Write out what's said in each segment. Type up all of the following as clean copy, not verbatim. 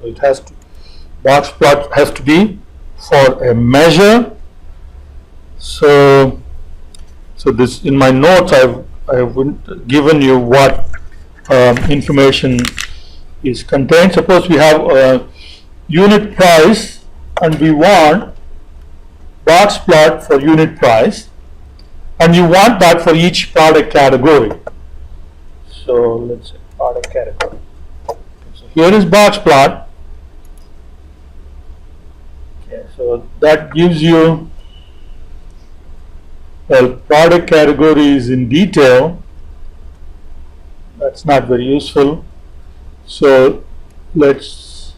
So it has to, box plot has to be for a measure. So this, in my notes I've given you what information is contained. Suppose we have a unit price and we want box plot for unit price, and you want that for each product category. So let's say product category. So here is box plot. Okay, so that gives you, well, product categories in detail. That's not very useful. So let's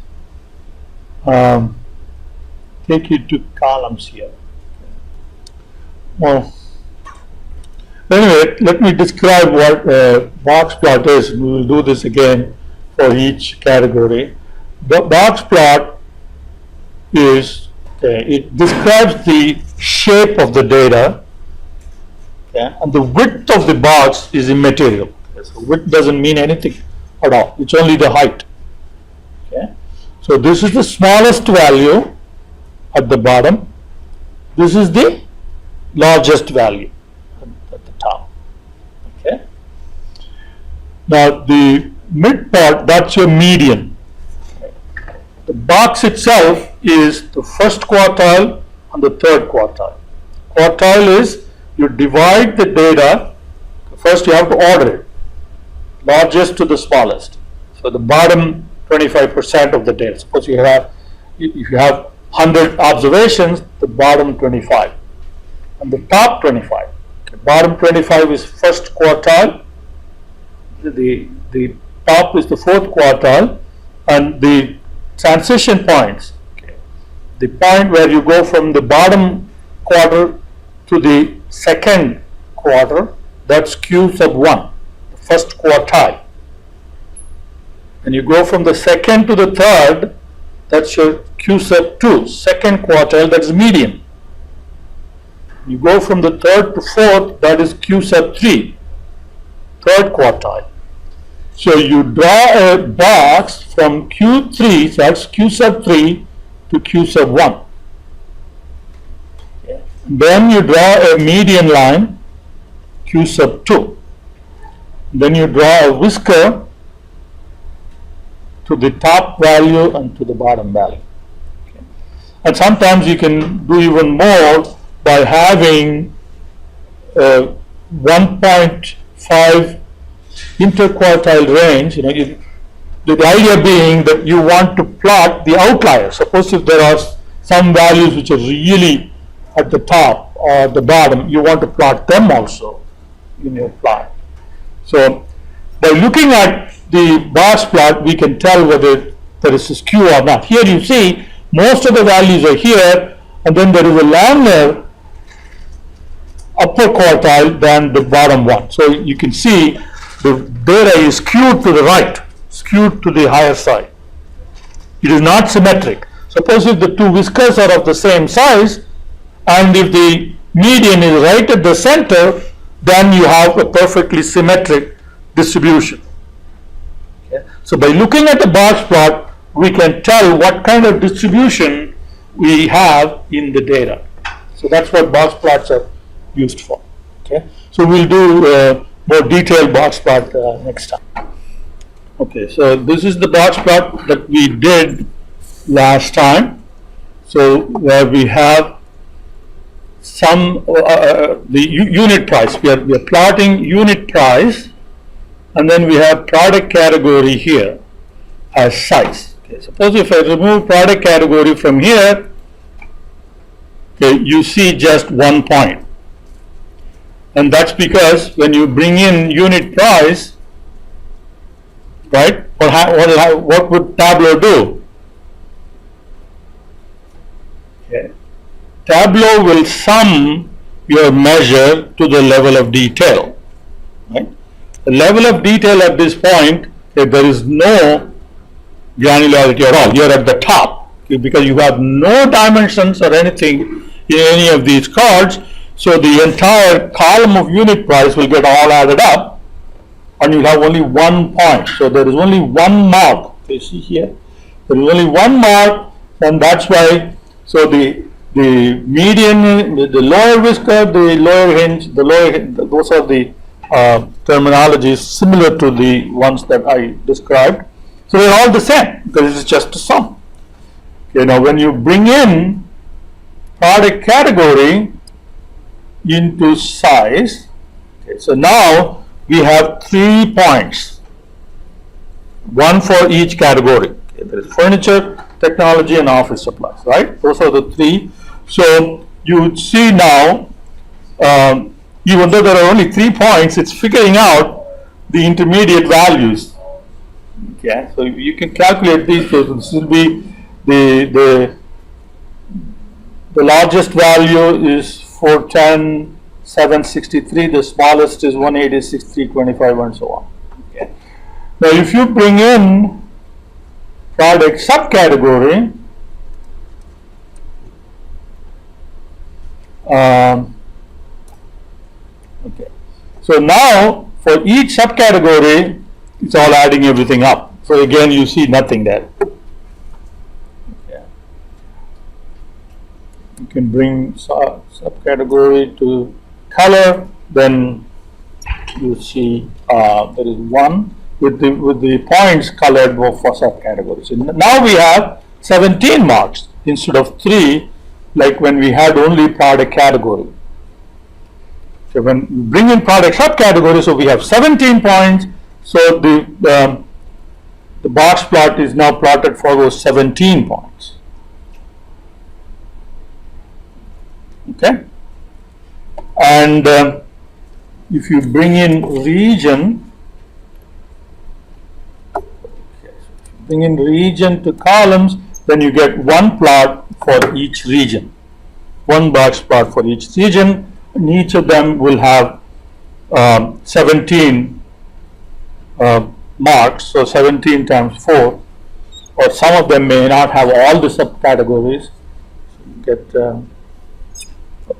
take you to columns here. Well, anyway, let me describe what box plot is. We will do this again for each category. The box plot is, it describes the shape of the data, and the width of the box is immaterial. So width doesn't mean anything at all. It's only the height. Okay. So this is the smallest value at the bottom. This is the largest value at the top. Okay. Now the mid part, that's your median. The box itself is the first quartile and the third quartile. Quartile is, you divide the data. First you have to order it, largest to the smallest. So the bottom 25% of the data. Suppose you have, if you have 100 observations, the bottom 25 and the top 25. The bottom 25 is first quartile, the top is the fourth quartile, and the transition points, the point where you go from the bottom quarter to the second quarter, that's Q sub 1, the first quartile. And you go from the second to the third, that's your Q sub 2, second quartile, that's median. You go from the third to fourth, that is Q sub 3, third quartile. So you draw a box from Q3, so that's Q sub 3 to Q sub 1. Then you draw a median line, Q sub 2. Then you draw a whisker to the top value and to the bottom value. Okay. And sometimes you can do even more by having 1.5 interquartile range. The idea being that you want to plot the outlier. Suppose if there are some values which are really at the top or the bottom, you want to plot them also in your plot. So by looking at the box plot, we can tell whether there is a skew or not. Here you see most of the values are here, and then there is a longer upper quartile than the bottom one. So you can see the data is skewed to the right, skewed to the higher side. It is not symmetric. Suppose if the two whiskers are of the same size, and if the median is right at the center, then you have a perfectly symmetric distribution. Okay. So by looking at the box plot, we can tell what kind of distribution we have in the data. So that's what box plots are used for. Okay. So we'll do more detailed box plot next time. Okay, so this is the box plot that we did last time. So where we have some the unit price, we are plotting unit price, and then we have product category here as size. Okay, suppose if I remove product category from here, okay, you see just 1 point, and that's because when you bring in unit price, right, what would Tableau do? Okay. Tableau will sum your measure to the level of detail. Right? The level of detail at this point, there is no granularity at all. You're at the top, okay, because you have no dimensions or anything in any of these cards. So the entire column of unit price will get all added up, and you'll have only 1 point. So there is only one mark. You see here, There is only one mark, and that's why. So the median, the lower whisker, the lower hinge, those are the terminologies similar to the ones that I described. So they're all the same because it's just a sum. Okay, now when you bring in product category into size, okay, so now we have 3 points, one for each category. Okay, there is furniture, technology, and office supplies, right? Those are the 3. So you would see now, even though there are only 3 points, it's figuring out the intermediate values. Okay, so you can calculate these. So this will be the largest value is 410, 763. The smallest is 186, 325, and so on. Okay. Now, if you bring in product subcategory, okay. So now for each subcategory, it's all adding everything up. So again, you see nothing there. Okay. You can bring subcategory to color, then you see there is 1 with the points colored for subcategories. So now we have 17 marks instead of 3, like when we had only product category. So when we bring in product subcategory, so we have 17 points. So the box plot is now plotted for those 17 points. Okay, and if you bring in region, to columns, then you get 1 plot for each region, 1 box plot for each region, and each of them will have 17 marks, so 17 times 4, or some of them may not have all the subcategories. So you get,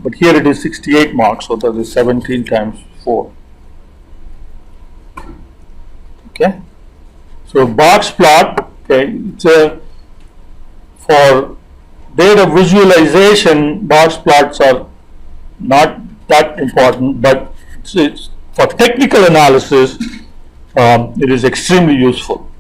but here it is 68 marks, so that is 17 times 4. Okay, so box plot, okay, it's for data visualization, box plots are not that important, but it's for technical analysis, it is extremely useful.